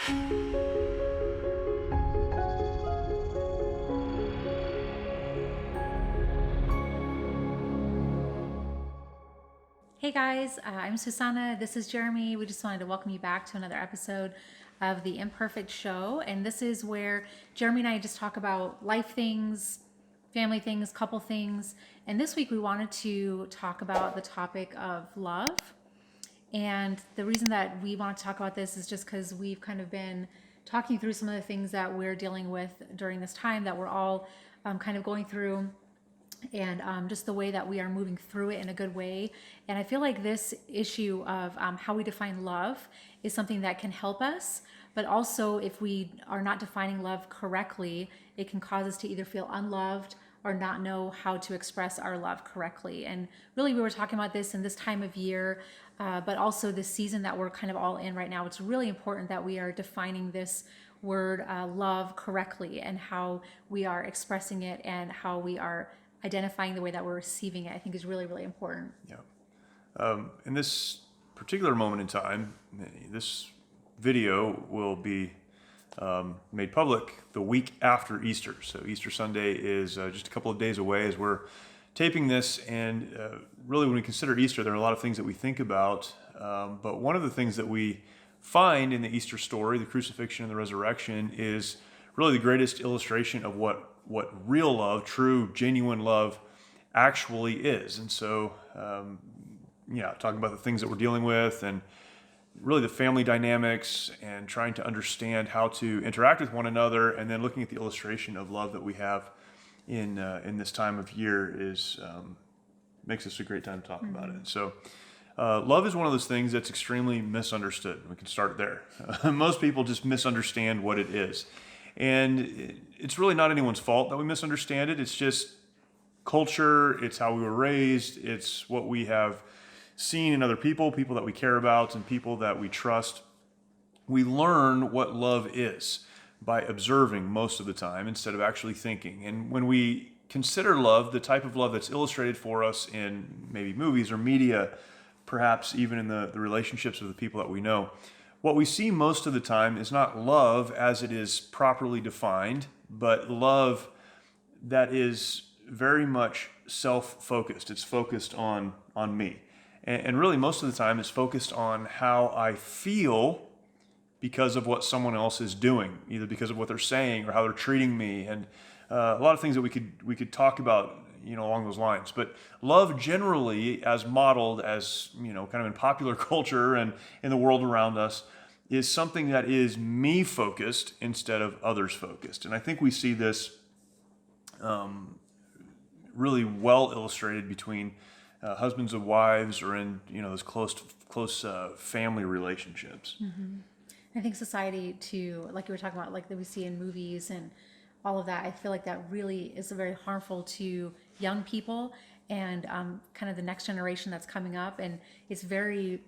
Hey guys, I'm Susanne. This is Jeremy. We just wanted to welcome you back to another episode of the Imperfect show. And this is where Jeremy and I just talk about life things, family things, couple things. And this week we wanted to talk about the topic of love. And the reason that we want to talk about this is just because we've kind of been talking through some of the things that we're dealing with during this time that we're all kind of going through, and just the way that we are moving through it in a good way. And I feel like this issue of how we define love is something that can help us, but also if we are not defining love correctly, it can cause us to either feel unloved or not know how to express our love correctly. And really, we were talking about this in this time of year, but also this season that we're kind of all in right now. It's really important that we are defining this word love correctly, and how we are expressing it and how we are identifying the way that we're receiving it, I think is really, really important. Yeah. In this particular moment in time, this video will be made public the week after Easter. So Easter Sunday is just a couple of days away as we're taping this. And really, when we consider Easter, there are a lot of things that we think about. But one of the things that we find in the Easter story, the crucifixion and the resurrection, is really the greatest illustration of what real love, true, genuine love actually is. And so, talking about the things that we're dealing with and really the family dynamics and trying to understand how to interact with one another, and then looking at the illustration of love that we have in this time of year is makes this a great time to talk about it. So love is one of those things that's extremely misunderstood. We can start there. Most people just misunderstand what it is. And it's really not anyone's fault that we misunderstand it. It's just culture. It's how we were raised. It's what we have seen in other people that we care about, and people that we trust. We learn what love is by observing most of the time instead of actually thinking. And when we consider love, the type of love that's illustrated for us in maybe movies or media, perhaps even in the relationships of the people that we know, what we see most of the time is not love as it is properly defined, but love that is very much self-focused. It's focused on me. And really, most of the time, it's focused on how I feel because of what someone else is doing, either because of what they're saying or how they're treating me. And a lot of things that we could talk about, along those lines. But love generally, as modeled as, kind of in popular culture and in the world around us, is something that is me focused instead of others focused. And I think we see this really well illustrated between husbands and wives, or in those close family relationships. Mm-hmm. I think society too, like you were talking about, like that we see in movies and all of that, I feel like that really is very harmful to young people and kind of the next generation that's coming up. And it's very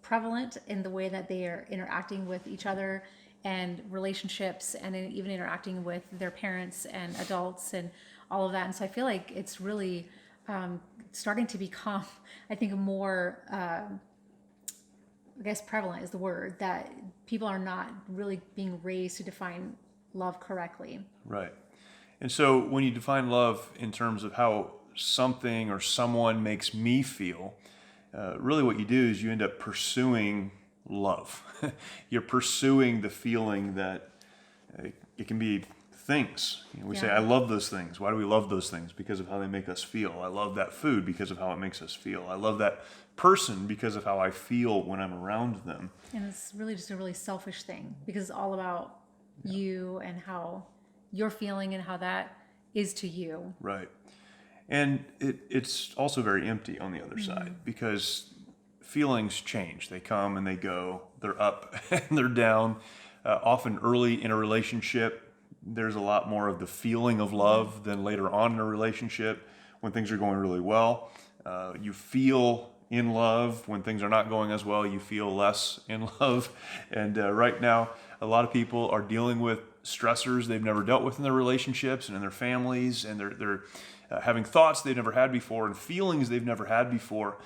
prevalent in the way that they are interacting with each other and relationships, and even interacting with their parents and adults and all of that. And so I feel like it's really starting to become, I think, more, prevalent is the word, that people are not really being raised to define love correctly. Right. And so when you define love in terms of how something or someone makes me feel, really what you do is you end up pursuing love. You're pursuing the feeling that it can be things. We say, I love those things. Why do we love those things? Because of how they make us feel. I love that food because of how it makes us feel. I love that person because of how I feel when I'm around them. And it's really just a really selfish thing, because it's all about you and how you're feeling and how that is to you. Right. And it's also very empty on the other side, because feelings change. They come and they go. They're up and they're down. Often early in a relationship, there's a lot more of the feeling of love than later on in a relationship when things are going really well. You feel in love when things are not going as well. You feel less in love. And right now, a lot of people are dealing with stressors they've never dealt with in their relationships and in their families, and they're having thoughts they've never had before and feelings they've never had before.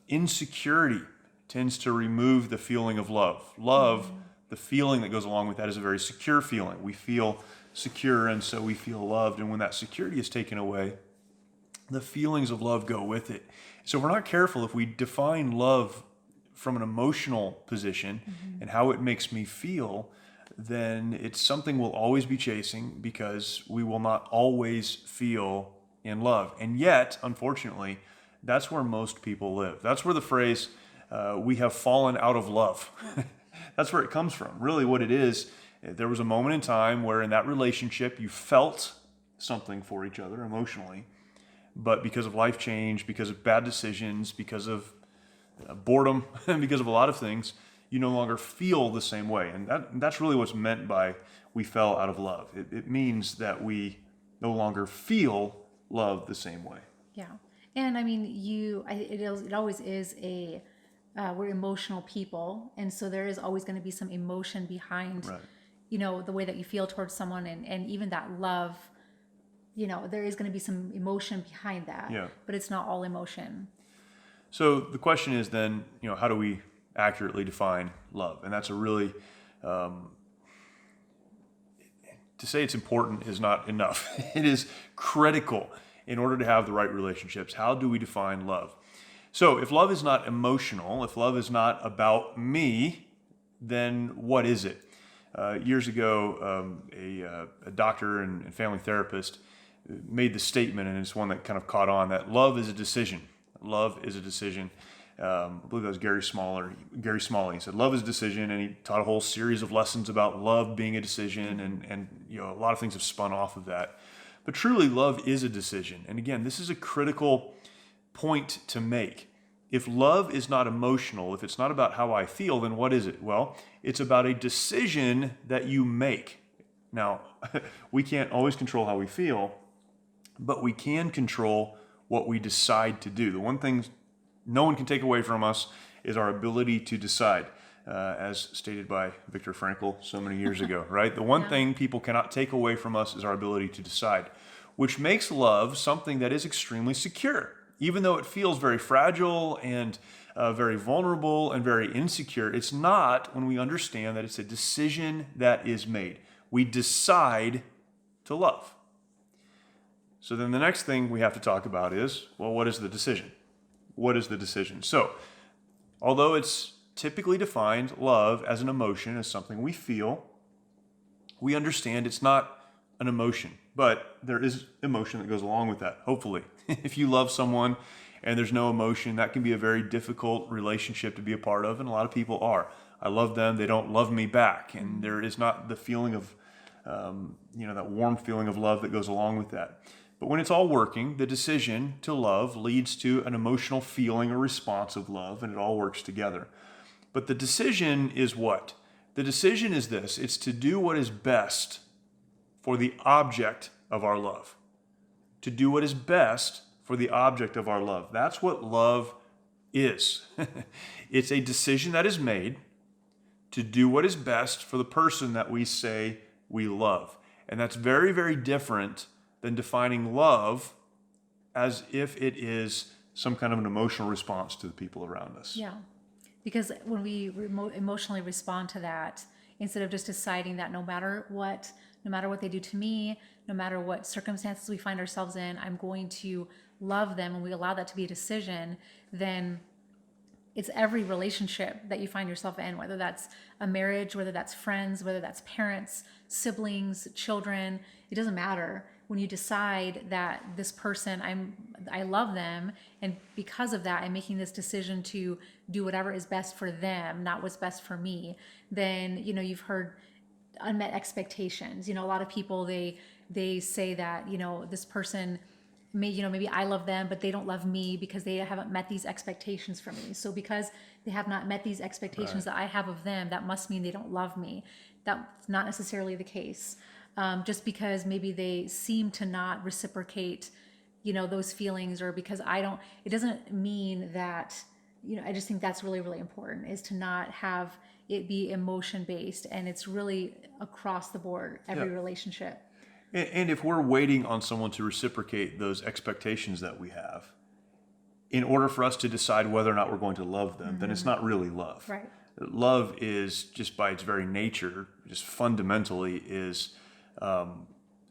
Insecurity tends to remove the feeling of love. Love the feeling that goes along with that is a very secure feeling. We feel secure, and so we feel loved. And when that security is taken away, the feelings of love go with it. So if we're not careful, if we define love from an emotional position and how it makes me feel, then it's something we'll always be chasing because we will not always feel in love. And yet, unfortunately, that's where most people live. That's where the phrase, we have fallen out of love. That's where it comes from. Really what it is, there was a moment in time where in that relationship you felt something for each other emotionally, but because of life change, because of bad decisions, because of boredom, because of a lot of things, you no longer feel the same way. And that's really what's meant by we fell out of love. It means that we no longer feel love the same way. Yeah. And I mean, it always is we're emotional people. And so there is always going to be some emotion behind, Right. The way that you feel towards someone and even that love, there is going to be some emotion behind that, Yeah. but it's not all emotion. So the question is then, how do we accurately define love? And that's a really, to say it's important is not enough. It is critical in order to have the right relationships. How do we define love? So if love is not emotional, if love is not about me, then what is it? Years ago, a doctor and family therapist made the statement, and it's one that kind of caught on, that love is a decision. Love is a decision. I believe that was Gary Smalley. He said, love is a decision, and he taught a whole series of lessons about love being a decision, and a lot of things have spun off of that. But truly, love is a decision. And again, this is a critical point to make. If love is not emotional, if it's not about how I feel, then what is it? Well, it's about a decision that you make. Now, we can't always control how we feel, but we can control what we decide to do. The one thing no one can take away from us is our ability to decide, as stated by Viktor Frankl so many years ago, right? The one thing people cannot take away from us is our ability to decide, which makes love something that is extremely secure. Even though it feels very fragile and very vulnerable and very insecure, it's not when we understand that it's a decision that is made. We decide to love. So then the next thing we have to talk about is, well, what is the decision? What is the decision? So, although it's typically defined, love, as an emotion, as something we feel, we understand it's not an emotion, but there is emotion that goes along with that, hopefully. If you love someone and there's no emotion, that can be a very difficult relationship to be a part of, and a lot of people are. I love them, they don't love me back, and there is not the feeling of, that warm feeling of love that goes along with that. But when it's all working, the decision to love leads to an emotional feeling or response of love, and it all works together. But the decision is what? The decision is this: it's to do what is best for the object of our love. To do what is best for the object of our love. That's what love is. It's a decision that is made to do what is best for the person that we say we love. And that's very, very different than defining love as if it is some kind of an emotional response to the people around us. Yeah, because when we emotionally respond to that, instead of just deciding that no matter what they do to me, no matter what circumstances we find ourselves in, I'm going to love them, and we allow that to be a decision, then it's every relationship that you find yourself in, whether that's a marriage, whether that's friends, whether that's parents, siblings, children, it doesn't matter. When you decide that this person, I love them, and because of that, I'm making this decision to do whatever is best for them, not what's best for me, then, you've heard unmet expectations. A lot of people, they say that, this person maybe I love them, but they don't love me because they haven't met these expectations for me. So because they have not met these expectations that I have of them, that must mean they don't love me. That's not necessarily the case. Just because maybe they seem to not reciprocate, those feelings, or because it doesn't mean that, I just think that's really, really important, is to not have it be emotion based. And it's really across the board, every relationship. And if we're waiting on someone to reciprocate those expectations that we have, in order for us to decide whether or not we're going to love them, then it's not really love. Right. Love is just by its very nature, just fundamentally is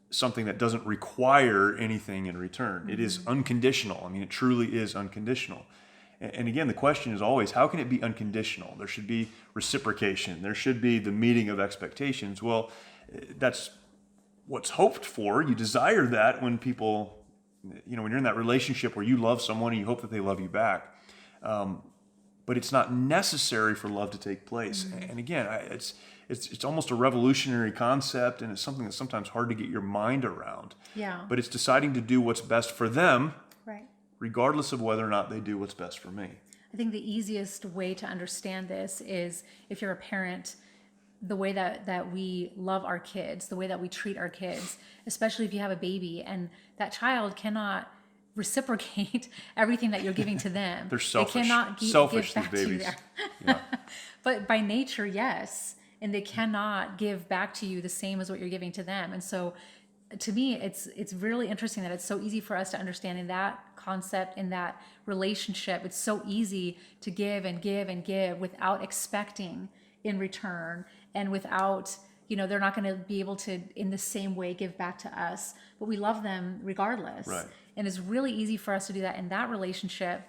something that doesn't require anything in return. It is unconditional. I mean, it truly is unconditional. And again, the question is always, how can it be unconditional? There should be reciprocation. There should be the meeting of expectations. Well, that's what's hoped for. You desire that when people, when you're in that relationship where you love someone and you hope that they love you back. But it's not necessary for love to take place. And again, it's almost a revolutionary concept, and it's something that's sometimes hard to get your mind around. Yeah. But it's deciding to do what's best for them, Right. regardless of whether or not they do what's best for me. I think the easiest way to understand this is if you're a parent, the way that we love our kids, the way that we treat our kids, especially if you have a baby and that child cannot reciprocate everything that you're giving to them. They're selfish. They cannot Selfish, give back these to you babies. there. But by nature, yes. And they cannot give back to you the same as what you're giving to them. And so to me, it's really interesting that it's so easy for us to understand in that concept, in that relationship. It's so easy to give and give and give without expecting in return, and without, they're not going to be able to in the same way give back to us, but we love them regardless. Right. And it's really easy for us to do that in that relationship.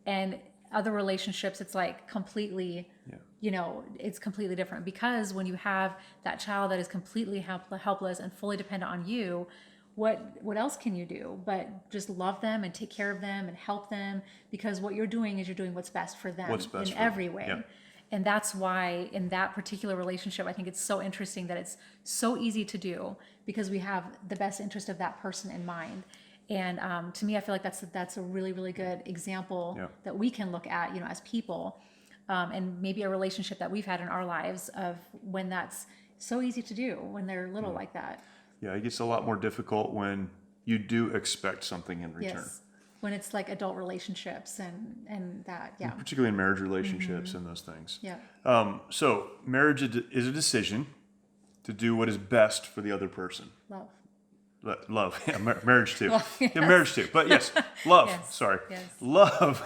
And other relationships, it's like completely, it's completely different, because when you have that child that is completely helpless and fully dependent on you, what else can you do but just love them and take care of them and help them? Because what you're doing is you're doing what's best for them in every way. Yeah. And that's why in that particular relationship, I think it's so interesting that it's so easy to do, because we have the best interest of that person in mind. And to me, I feel like that's a really, really good example that we can look at, as people, and maybe a relationship that we've had in our lives of when that's so easy to do when they're little like that. Yeah, it gets a lot more difficult when you do expect something in return. Yes. When it's like adult relationships and that, yeah. Particularly in marriage relationships and those things. Yeah. So marriage is a decision to do what is best for the other person. Love. Yeah, marriage too. Well, yes. Yeah, marriage too. But yes, love. Yes. Sorry. Yes. Love.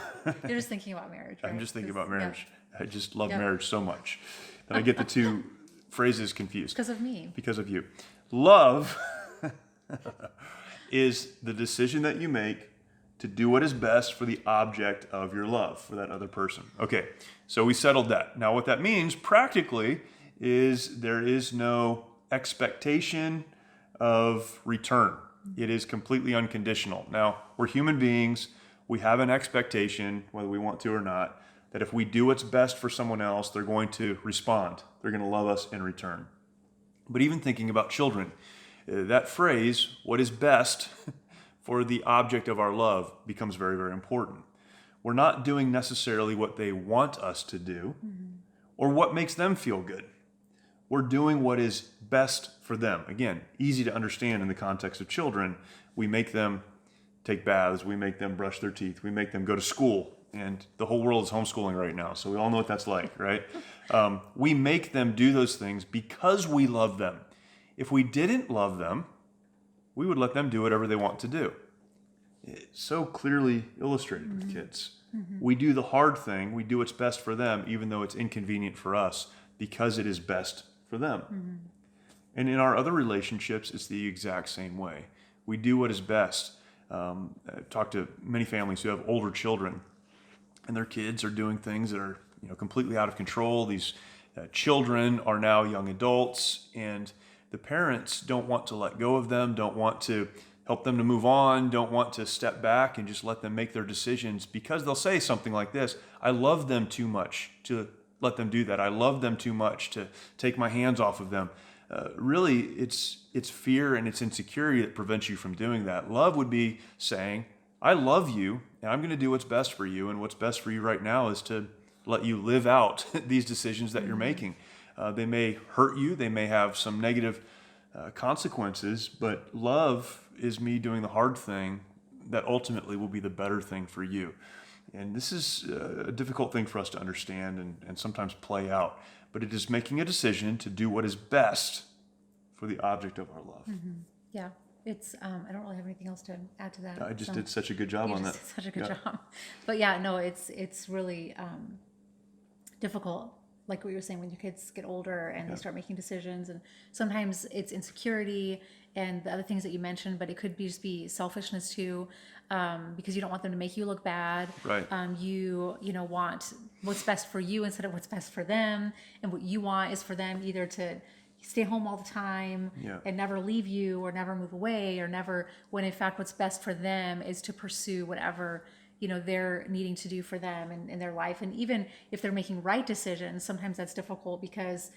You're just thinking about marriage, right? I'm just thinking about marriage. Yeah. I just love marriage so much that I get the two phrases confused. Because of me. Because of you. Love is the decision that you make to do what is best for the object of your love, for that other person. Okay, so we settled that. Now what that means practically is there is no expectation of return. It is completely unconditional. Now, we're human beings. We have an expectation, whether we want to or not, that if we do what's best for someone else, they're going to respond. They're going to love us in return. But even thinking about children, that phrase, what is best for the object of our love, becomes very, very important. We're not doing necessarily what they want us to do or what makes them feel good. We're doing what is best for them. Again, easy to understand in the context of children. We make them take baths. We make them brush their teeth. We make them go to school. And the whole world is homeschooling right now, so we all know what that's like, right? We make them do those things because we love them. If we didn't love them, we would let them do whatever they want to do. It's so clearly illustrated with kids. We do the hard thing. We do what's best for them, even though it's inconvenient for us, because it is best for them. And in our other relationships, it's the exact same way. We do what is best. I've talked to many families who have older children, and their kids are doing things that are completely out of control. These children are now young adults, and the parents don't want to let go of them, don't want to help them to move on, don't want to step back and just let them make their decisions, because they'll say something like this: I love them too much to let them do that. I love them too much to take my hands off of them. Really, it's fear and it's insecurity that prevents you from doing that. Love would be saying, I love you, and I'm going to do what's best for you, and what's best for you right now is to let you live out these decisions that you're making. They may hurt you, they may have some negative consequences, but love is me doing the hard thing that ultimately will be the better thing for you. And this is a difficult thing for us to understand and sometimes play out, but it is making a decision to do what is best for the object of our love. Yeah. It's I don't really have anything else to add to that. I just did such a good job on that. Did such a good job. But yeah, no, it's really difficult like what you were saying, when your kids get older and they start making decisions, and sometimes it's insecurity and the other things that you mentioned, but it could be just be selfishness too, because you don't want them to make you look bad. Right. You know, want what's best for you instead of what's best for them, and what you want is for them either to stay home all the time Yeah. and never leave you or never move away or never, when in fact what's best for them is to pursue whatever, you know, they're needing to do for them in their life. And even if they're making right decisions, sometimes that's difficult because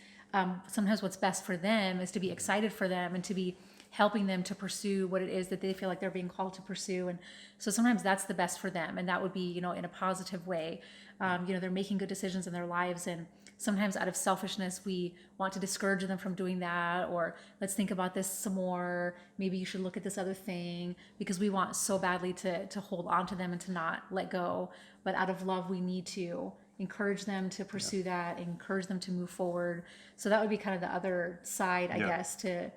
sometimes what's best for them is to be excited for them and to be helping them to pursue what it is that they feel like they're being called to pursue. And so sometimes that's the best for them, and that would be, you know, in a positive way. You know, they're making good decisions in their lives, and sometimes out of selfishness we want to discourage them from doing that, or let's think about this some more, maybe you should look at this other thing, because we want so badly to hold on to them and to not let go. But out of love we need to encourage them to pursue that, encourage them to move forward. So that would be kind of the other side, I guess, to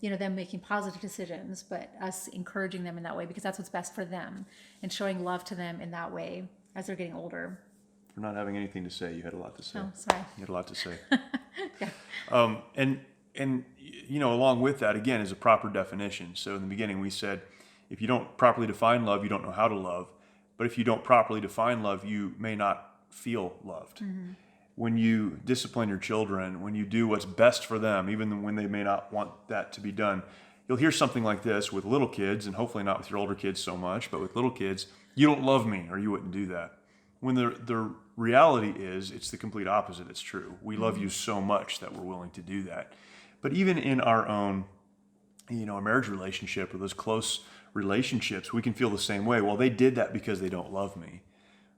you know, them making positive decisions, but us encouraging them in that way because that's what's best for them, and showing love to them in that way as they're getting older. For not having anything to say, you had a lot to say. Oh, sorry. You had a lot to say. Yeah. And you know, along with that, again, is a proper definition. So in the beginning, we said, if you don't properly define love, you don't know how to love. But if you don't properly define love, you may not feel loved. Mm-hmm. When you discipline your children, when you do what's best for them, even when they may not want that to be done, you'll hear something like this with little kids, and hopefully not with your older kids so much, but with little kids, you don't love me, or you wouldn't do that. When the reality is, it's the complete opposite. It's true. We love you so much that we're willing to do that. But even in our own, you know, a marriage relationship or those close relationships, we can feel the same way. Well, they did that because they don't love me.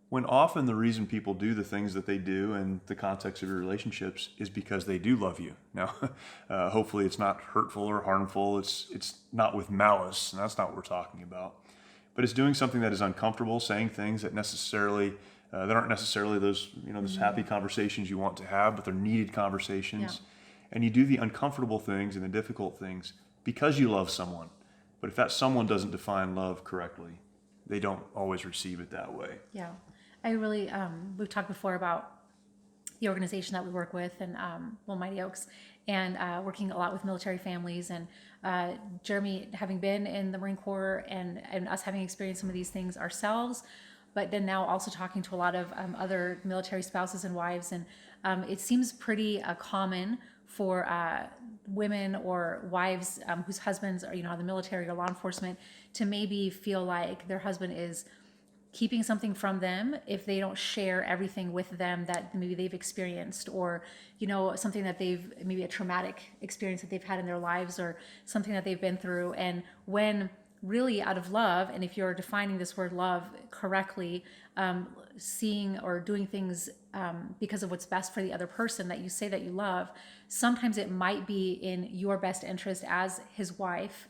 When often the reason people do the things that they do in the context of your relationships is because they do love you. Now, hopefully it's not hurtful or harmful. It's not with malice, and that's not what we're talking about. But it's doing something that is uncomfortable, saying things that necessarily that aren't necessarily those, you know, those happy conversations you want to have, but they're needed conversations. Yeah. And you do the uncomfortable things and the difficult things because you love someone. But if that someone doesn't define love correctly, they don't always receive it that way. Yeah. I really, we've talked before about the organization that we work with, and Mighty Oaks, and working a lot with military families, and Jeremy having been in the Marine Corps, and us having experienced some of these things ourselves, but then now also talking to a lot of other military spouses and wives, and it seems pretty common for women or wives whose husbands are, you know, the military or law enforcement, to maybe feel like their husband is keeping something from them if they don't share everything with them that maybe they've experienced, or, you know, something that they've, maybe a traumatic experience that they've had in their lives, or something that they've been through. And when really out of love, and if you're defining this word love correctly, seeing or doing things because of what's best for the other person that you say that you love, sometimes it might be in your best interest as his wife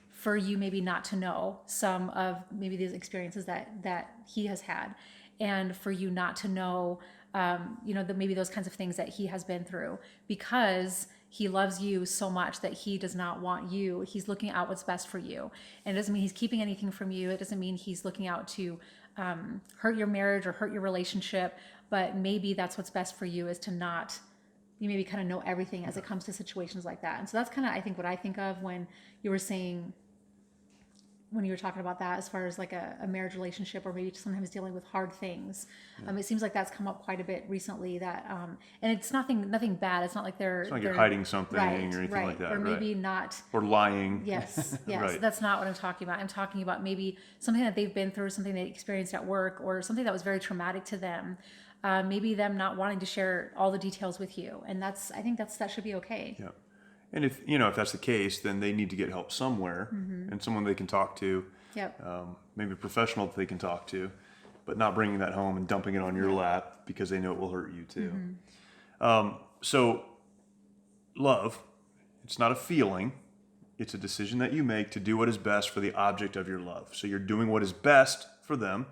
for you maybe not to know some of maybe these experiences that he has had, and for you not to know, you know, maybe those kinds of things that he has been through, because he loves you so much that he does not want you. He's looking out what's best for you. And it doesn't mean he's keeping anything from you. It doesn't mean he's looking out to hurt your marriage or hurt your relationship, but maybe that's what's best for you, is to not, you maybe kind of know everything as it comes to situations like that. And so that's kind of, I think, what I think of when you were saying, when you were talking about that, as far as like a marriage relationship, or maybe sometimes dealing with hard things. It seems like that's come up quite a bit recently, that and it's nothing bad. It's not like it's like you're hiding something, right, or anything right, like that, or maybe right. not, or lying. yes Right. That's not what I'm talking about. I'm talking about maybe something that they've been through, something they experienced at work, or something that was very traumatic to them, maybe them not wanting to share all the details with you. And I think that should be okay. Yeah. And if, you know, if that's the case, then they need to get help somewhere, and someone they can talk to. Yep. Maybe a professional that they can talk to, but not bringing that home and dumping it on your lap because they know it will hurt you too. So love, it's not a feeling. It's a decision that you make to do what is best for the object of your love. So you're doing what is best for them.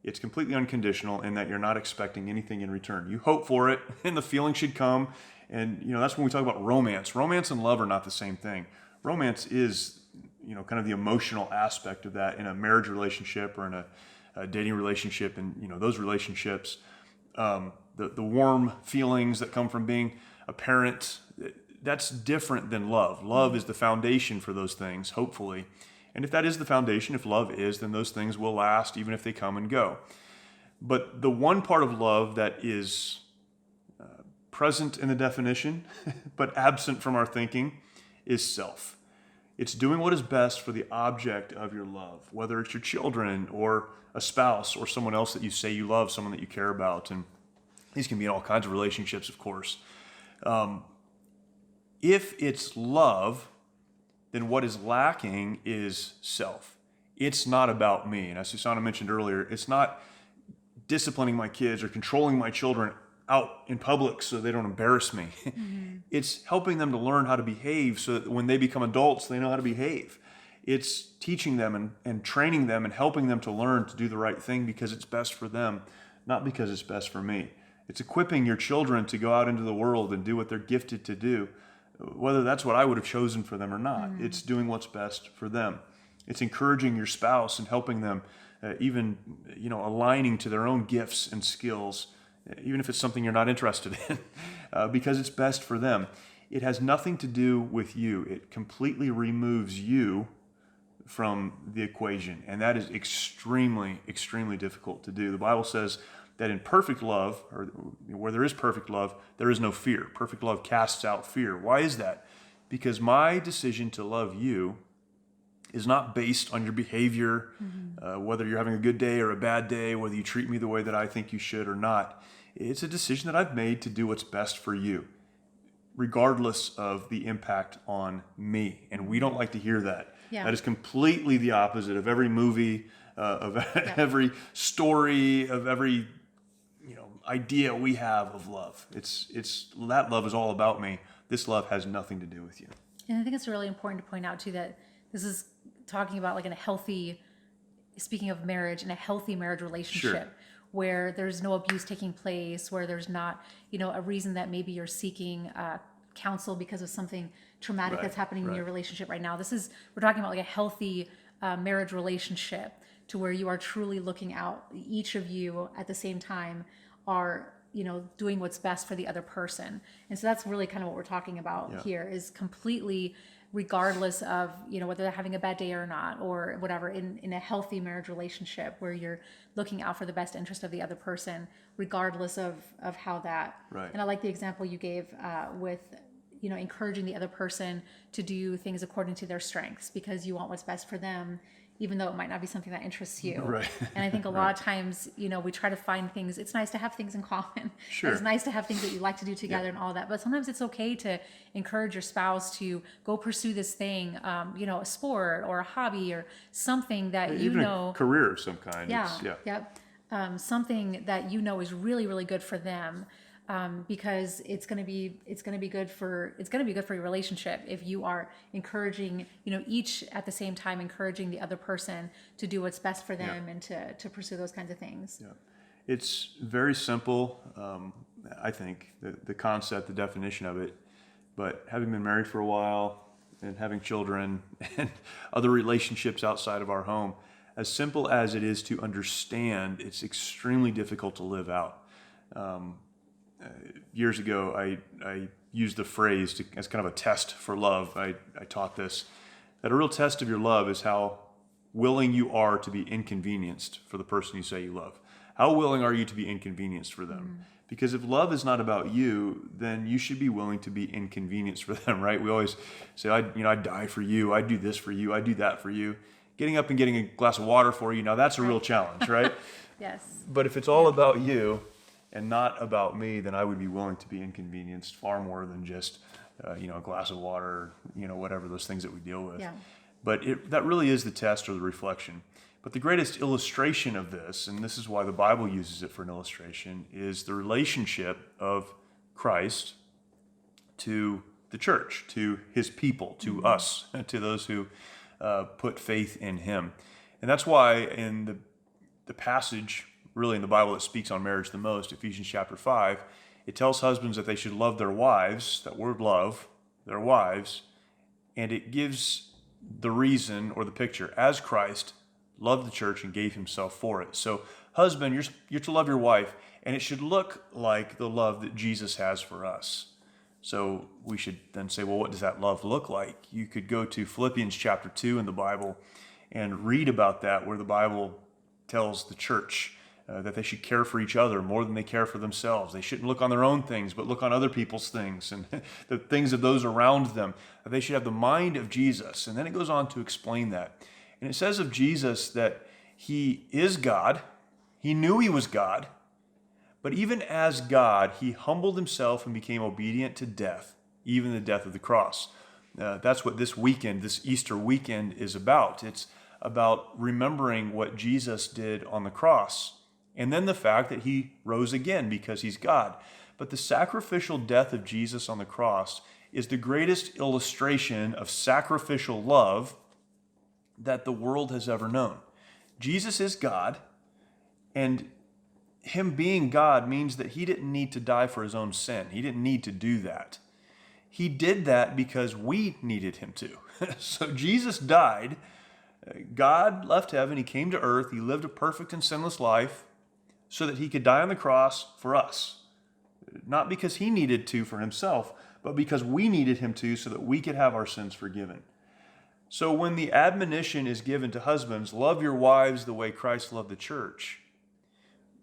It's completely unconditional in that you're not expecting anything in return. You hope for it, and the feeling should come. And, you know, that's when we talk about romance. Romance and love are not the same thing. Romance is, you know, kind of the emotional aspect of that in a marriage relationship or in a dating relationship, and, you know, those relationships. the warm feelings that come from being a parent. That's different than love. Love is the foundation for those things, hopefully. And if that is the foundation, if love is, then those things will last even if they come and go. But the one part of love that is present in the definition, but absent from our thinking, is self. It's doing what is best for the object of your love, whether it's your children or a spouse or someone else that you say you love, someone that you care about. And these can be in all kinds of relationships, of course. If it's love, then what is lacking is self. It's not about me. And as Susanne mentioned earlier, it's not disciplining my kids or controlling my children out in public so they don't embarrass me. Mm-hmm. It's helping them to learn how to behave so that when they become adults, they know how to behave. It's teaching them and training them and helping them to learn to do the right thing because it's best for them, not because it's best for me. It's equipping your children to go out into the world and do what they're gifted to do, whether that's what I would have chosen for them or not. Mm-hmm. It's doing what's best for them. It's encouraging your spouse and helping them, even aligning to their own gifts and skills, even if it's something you're not interested in, because it's best for them. It has nothing to do with you. It completely removes you from the equation, and that is extremely, extremely difficult to do. The Bible says that in perfect love, or where there is perfect love, there is no fear. Perfect love casts out fear. Why is that? Because my decision to love you is not based on your behavior, whether you're having a good day or a bad day, whether you treat me the way that I think you should or not. It's a decision that I've made to do what's best for you, regardless of the impact on me. And we don't like to hear that. Yeah. That is completely the opposite of every movie, of every story, of every idea we have of love. It's that love is all about me. This love has nothing to do with you. And I think it's really important to point out too that this is talking about like in a healthy, speaking of marriage, in a healthy marriage relationship. Sure. Where there's no abuse taking place, where there's not, a reason that maybe you're seeking counsel because of something traumatic that's happening in your relationship right now. We're talking about like a healthy marriage relationship to where you are truly looking out. Each of you at the same time are, doing what's best for the other person. And so that's really kind of what we're talking about here is completely regardless of, whether they're having a bad day or not, or whatever, in a healthy marriage relationship where you're looking out for the best interest of the other person, regardless of how that. Right. And I like the example you gave with, encouraging the other person to do things according to their strengths because you want what's best for them, even though it might not be something that interests you. Right. And I think a lot of times, we try to find things. It's nice to have things in common. Sure. It's nice to have things that you like to do together and all that. But sometimes it's okay to encourage your spouse to go pursue this thing, a sport or a hobby or something that even a career of some kind. Something that is really, really good for them. Because it's going to be good for your relationship if you are encouraging, each at the same time encouraging the other person to do what's best for them and to pursue those kinds of things. Yeah. It's very simple, I think, the concept, the definition of it, but having been married for a while and having children and other relationships outside of our home, as simple as it is to understand, it's extremely difficult to live out. Years ago, I used the phrase as kind of a test for love. I taught this, that a real test of your love is how willing you are to be inconvenienced for the person you say you love. How willing are you to be inconvenienced for them? Mm-hmm. Because if love is not about you, then you should be willing to be inconvenienced for them, right? We always say, I'd die for you. I'd do this for you. I'd do that for you. Getting up and getting a glass of water for you, now that's a real challenge, right? Yes. But if it's all about you, and not about me, then I would be willing to be inconvenienced far more than just, a glass of water, whatever those things that we deal with. Yeah. But that really is the test or the reflection. But the greatest illustration of this, and this is why the Bible uses it for an illustration, is the relationship of Christ to the church, to his people, to us, to those who put faith in him. And that's why in the passage really in the Bible that speaks on marriage the most, Ephesians chapter 5, it tells husbands that they should love their wives, that word love, their wives, and it gives the reason or the picture as Christ loved the church and gave himself for it. So husband, you're to love your wife, and it should look like the love that Jesus has for us. So we should then say, well, what does that love look like? You could go to Philippians chapter 2 in the Bible and read about that, where the Bible tells the church that they should care for each other more than they care for themselves. They shouldn't look on their own things, but look on other people's things and the things of those around them. They should have the mind of Jesus. And then it goes on to explain that. And it says of Jesus that he is God. He knew he was God. But even as God, he humbled himself and became obedient to death, even the death of the cross. That's what this weekend, this Easter weekend, is about. It's about remembering what Jesus did on the cross, and then the fact that he rose again because he's God. But the sacrificial death of Jesus on the cross is the greatest illustration of sacrificial love that the world has ever known. Jesus is God, and him being God means that he didn't need to die for his own sin. He didn't need to do that. He did that because we needed him to. So Jesus died. God left heaven. He came to earth. He lived a perfect and sinless life so that he could die on the cross for us. Not because he needed to for himself, but because we needed him to so that we could have our sins forgiven. So when the admonition is given to husbands, love your wives the way Christ loved the church,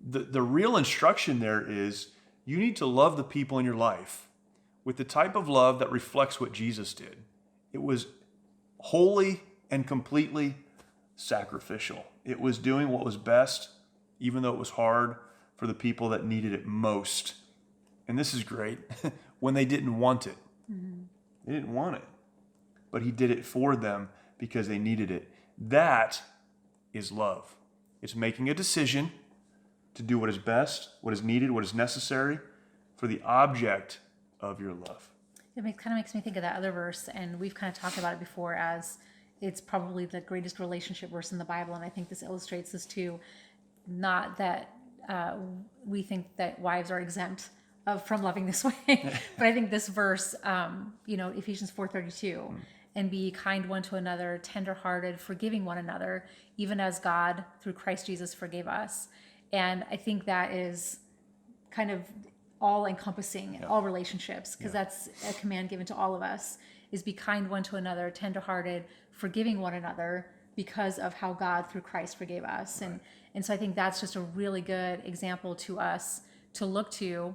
the real instruction there is you need to love the people in your life with the type of love that reflects what Jesus did. It was wholly and completely sacrificial. It was doing what was best, even though it was hard, for the people that needed it most. And this is great, when they didn't want it. Mm-hmm. They didn't want it. But he did it for them because they needed it. That is love. It's making a decision to do what is best, what is needed, what is necessary for the object of your love. It kind of makes me think of that other verse, and we've kind of talked about it before as it's probably the greatest relationship verse in the Bible, and I think this illustrates this too. Not that we think that wives are exempt from loving this way, but I think this verse, Ephesians 4:32, and be kind one to another, tenderhearted, forgiving one another, even as God through Christ Jesus forgave us. And I think that is kind of all-encompassing, all relationships, because that's a command given to all of us, is be kind one to another, tenderhearted, forgiving one another because of how God through Christ forgave us. Right. And so I think that's just a really good example to us to look to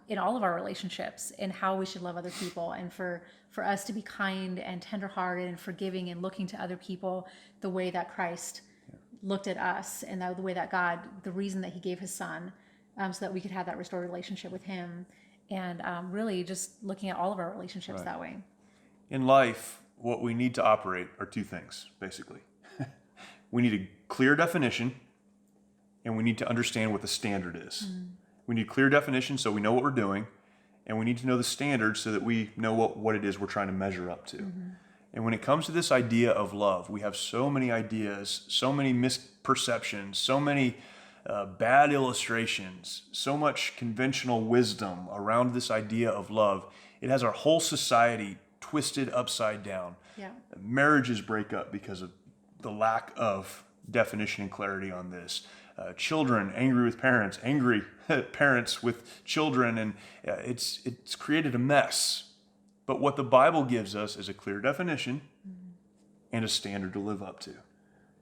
in all of our relationships and how we should love other people, and for us to be kind and tenderhearted and forgiving and looking to other people the way that Christ looked at us, and the way that God, the reason that he gave his son, so that we could have that restored relationship with him, and really just looking at all of our relationships that way. In life, what we need to operate are two things, basically. We need a clear definition, and we need to understand what the standard is. Mm. We need clear definition so we know what we're doing, and we need to know the standard so that we know what it is we're trying to measure up to. Mm-hmm. And when it comes to this idea of love, we have so many ideas, so many misperceptions, so many bad illustrations, so much conventional wisdom around this idea of love. It has our whole society twisted upside down. Yeah. Marriages break up because of the lack of definition and clarity on this. Children angry with parents, angry parents with children, and it's created a mess. But what the Bible gives us is a clear definition and a standard to live up to.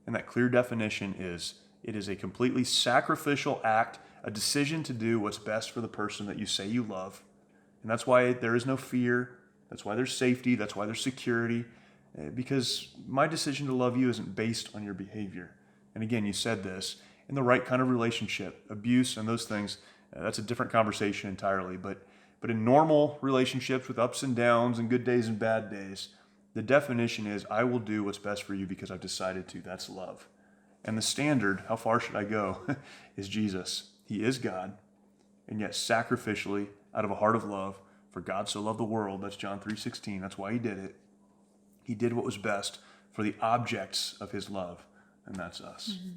And that clear definition is, it is a completely sacrificial act, a decision to do what's best for the person that you say you love. And that's why there is no fear. That's why there's safety. That's why there's security. Because my decision to love you isn't based on your behavior. And again, you said this, in the right kind of relationship, abuse and those things, that's a different conversation entirely. But in normal relationships with ups and downs and good days and bad days, the definition is, I will do what's best for you because I've decided to. That's love. And the standard, how far should I go, is Jesus. He is God, and yet sacrificially, out of a heart of love, for God so loved the world, that's John 3:16, that's why he did it. He did what was best for the objects of his love, and that's us. Mm-hmm.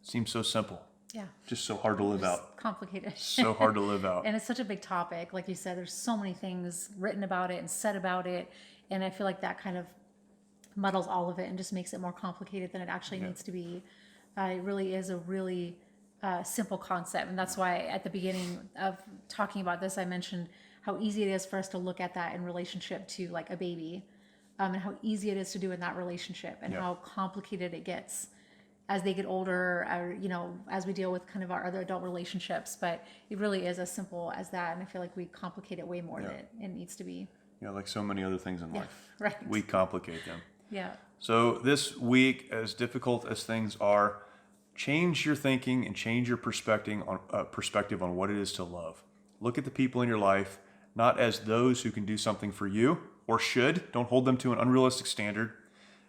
Seems so simple. Yeah. Just so hard to live out. Complicated. So hard to live out. And it's such a big topic. Like you said, there's so many things written about it and said about it. And I feel like that kind of muddles all of it and just makes it more complicated than it actually needs to be. It really is a really simple concept. And that's why at the beginning of talking about this, I mentioned how easy it is for us to look at that in relationship to like a baby, and how easy it is to do in that relationship, and Yeah. how complicated it gets as they get older, or, as we deal with kind of our other adult relationships. But it really is as simple as that. And I feel like we complicate it way more than it needs to be. Yeah, like so many other things in life. Right. We complicate them. Yeah. So this week, as difficult as things are, change your thinking and change your perspective on what it is to love. Look at the people in your life not as those who can do something for you or should. Don't hold them to an unrealistic standard,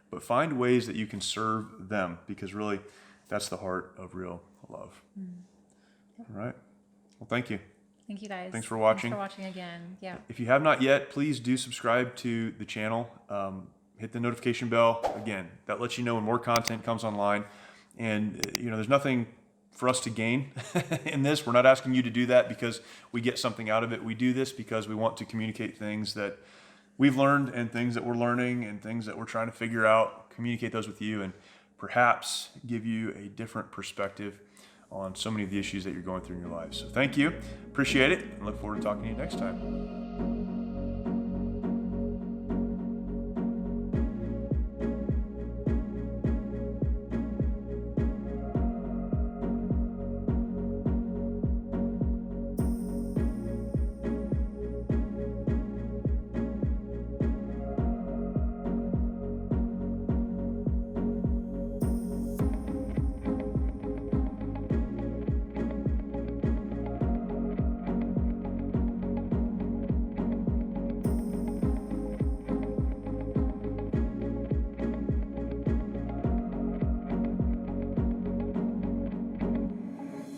but find ways that you can serve them, because really that's the heart of real love. All right. Well, thank you. Thank you, guys. Thanks for watching. Thanks for watching again. Yeah. If you have not yet, please do subscribe to the channel. Hit the notification bell. Again, that lets you know when more content comes online. And, there's nothing for us to gain in this. We're not asking you to do that because we get something out of it. We do this because we want to communicate things that we've learned and things that we're learning and things that we're trying to figure out, communicate those with you, and perhaps give you a different perspective on so many of the issues that you're going through in your life. So thank you. Appreciate it, and look forward to talking to you next time.